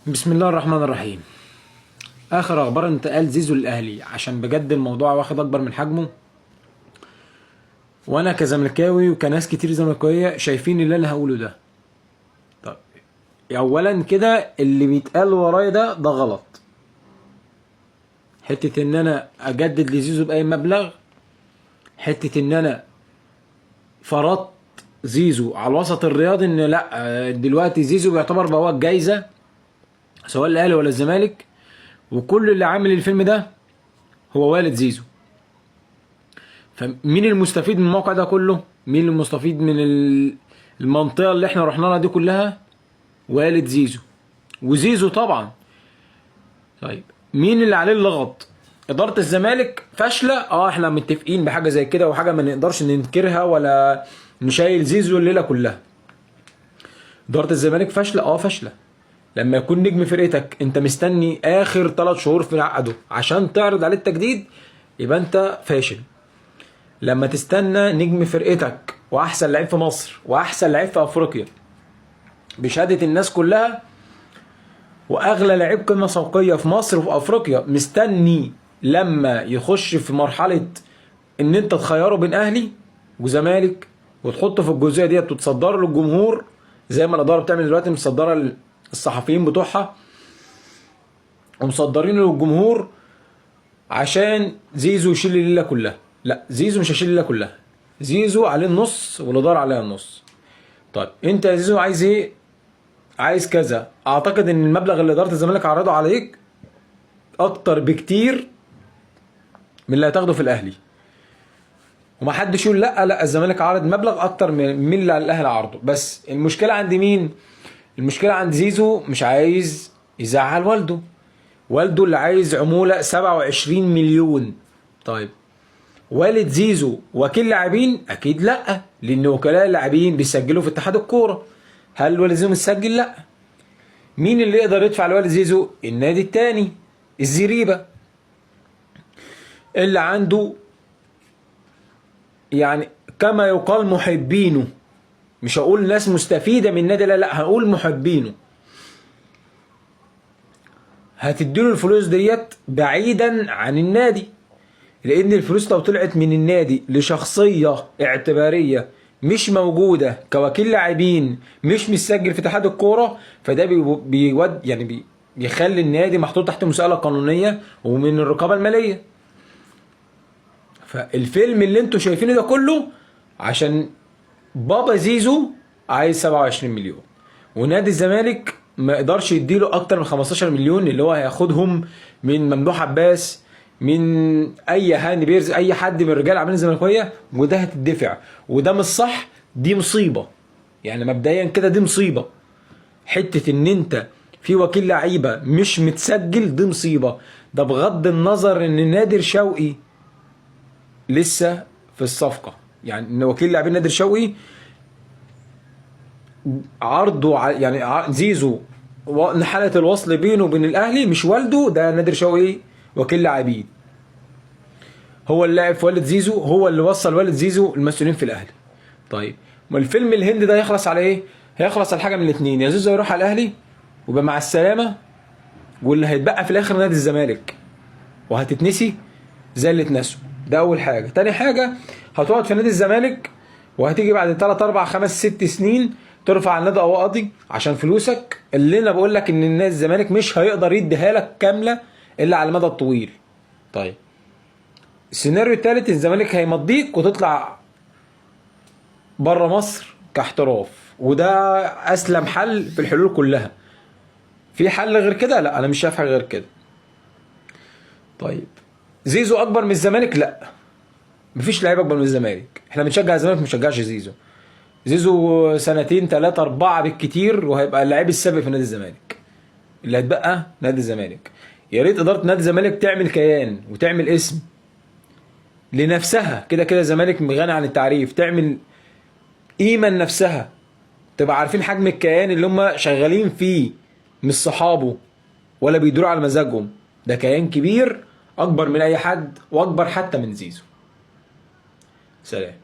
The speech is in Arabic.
بسم الله الرحمن الرحيم. اخر اخبار انتقال زيزو للاهلي عشان بجد الموضوع واخد اكبر من حجمه، وانا كزملكاوي وكناس كتير زملكاويه شايفين اللي انا هقوله ده. طب اولا كده اللي بيتقال ورايا ده غلط. حته ان انا اجدد لزيزو باي مبلغ، حته ان انا فرضت زيزو على الوسط الرياضي ان لا دلوقتي زيزو بيعتبر بقى هو الجايزه سواء الاهلي ولا الزمالك، وكل اللي عامل الفيلم ده هو والد زيزو. فمين المستفيد من الموقع ده كله؟ مين المستفيد من المنطقة اللي احنا رحنا لها دي كلها؟ والد زيزو وزيزو طبعا. طيب مين اللي عليه اللغط؟ إدارة الزمالك فاشلة، احنا متفقين بحاجة زي كده وحاجة ما نقدرش ننكرها ولا نشايل زيزو الليلة كلها. إدارة الزمالك فاشلة، فاشلة. لما يكون نجم فرقتك انت مستني اخر 3 شهور في عقده عشان تعرض عليه التجديد، يبقى انت فاشل. لما تستنى نجم فرقتك واحسن لعيب في مصر واحسن لعيب في افريقيا بشهاده الناس كلها واغلى لعيب قيمه سوقيه في مصر وفي افريقيا، مستني لما يخش في مرحله ان انت تخيره بين اهلي وزمالك وتحطه في الجزئيه ديت وتصدره للجمهور زي ما الاداره بتعمل دلوقتي، مصدره الصحفيين بتوعها ومصدرينه للجمهور عشان زيزو يشيل الليله كلها. لا، زيزو مش هيشيل الليله كلها، زيزو عليه النص والاداره عليها النص. طيب انت يا زيزو عايز ايه؟ عايز كذا. اعتقد ان المبلغ اللي اداره الزمالك عرضه عليك اكتر بكتير من اللي هتاخده في الاهلي، ومحدش يقول لا الزمالك عارض مبلغ اكتر من اللي الاهلي عرضه. بس المشكله عند مين؟ المشكله عند زيزو مش عايز يزعل والده اللي عايز عموله 27 مليون. طيب والد زيزو وكيل لاعبين؟ اكيد لا، لان وكلاء اللاعبين بيسجلوا في اتحاد الكوره. هل والد زيزو مسجل؟ لا. مين اللي يقدر يدفع لوالد زيزو؟ النادي التاني، الزريبه، اللي عنده يعني كما يقال محبينه. مش هقول ناس مستفيده من النادي، لا هقول محبينه. هتديله الفلوس ديت بعيدا عن النادي، لان الفلوس لو طلعت من النادي لشخصيه اعتباريه مش موجوده كوكيل لاعبين مش مسجل في اتحاد الكوره، فده بيود يعني بيخلي النادي محطوط تحت مساءله قانونيه ومن الرقابه الماليه. فالفيلم اللي انتوا شايفينه ده كله عشان بابا زيزو عايز 27 مليون، ونادي الزمالك ما يقدرش يديله اكتر من 15 مليون اللي هو هياخدهم من ممدوح عباس، من اي هاني بيرز، اي حد من رجال اعمال الزمالكاويه، وده هتدفع. وده مش صح، دي مصيبه. يعني مبدئيا كده دي مصيبه. حته ان انت في وكيل لعيبه مش متسجل دي مصيبه. ده بغض النظر ان نادر شوقي لسه في الصفقه، يعني ان وكيل لاعبين نادر شوقي عرضه يعني زيزو حاله الوصل بينه وبين الاهلي مش والده، ده نادر شوقي وكيل لاعبين، هو اللاعب في والد زيزو، هو اللي وصل والد زيزو المسؤولين في الاهلي. طيب ما الفيلم الهندي ده يخلص على ايه؟ هيخلص على حاجه من الاثنين، يا زيزو يروح على الاهلي ويبقى مع السلامه، واللي هيتبقى في الاخر نادي الزمالك وهتتنسي زي اللي اتنسوا. ده اول حاجه. تاني حاجه، هتقعد في نادي الزمالك وهتيجي بعد 3 4 5 6 سنين ترفع على النادي قواضي عشان فلوسك، اللي انا بقول لك ان نادي الزمالك مش هيقدر يديها لك كامله الا على المدى الطويل. طيب السيناريو الثالث، الزمالك هيمضيك وتطلع بره مصر كاحتراف، وده اسلم حل في الحلول كلها. في حل غير كده؟ لا، انا مش شايف حاجه غير كده. طيب زيزو اكبر من الزمالك؟ لا، مفيش لعيب اكبر من الزمالك. احنا بنشجع الزمالك ما بنشجعش زيزو. زيزو 2 3 4 بالكتير وهيبقى اللاعب السابق في نادي الزمالك، اللي هيتبقى نادي الزمالك. يا ريت اداره نادي الزمالك تعمل كيان وتعمل اسم لنفسها، كده كده الزمالك غني عن التعريف، تعمل قيمه لنفسها، تبقى عارفين حجم الكيان اللي هم شغالين فيه، مش صحابه ولا بيدوروا على مزاجهم. ده كيان كبير اكبر من اي حد واكبر حتى من زيزو. سلام.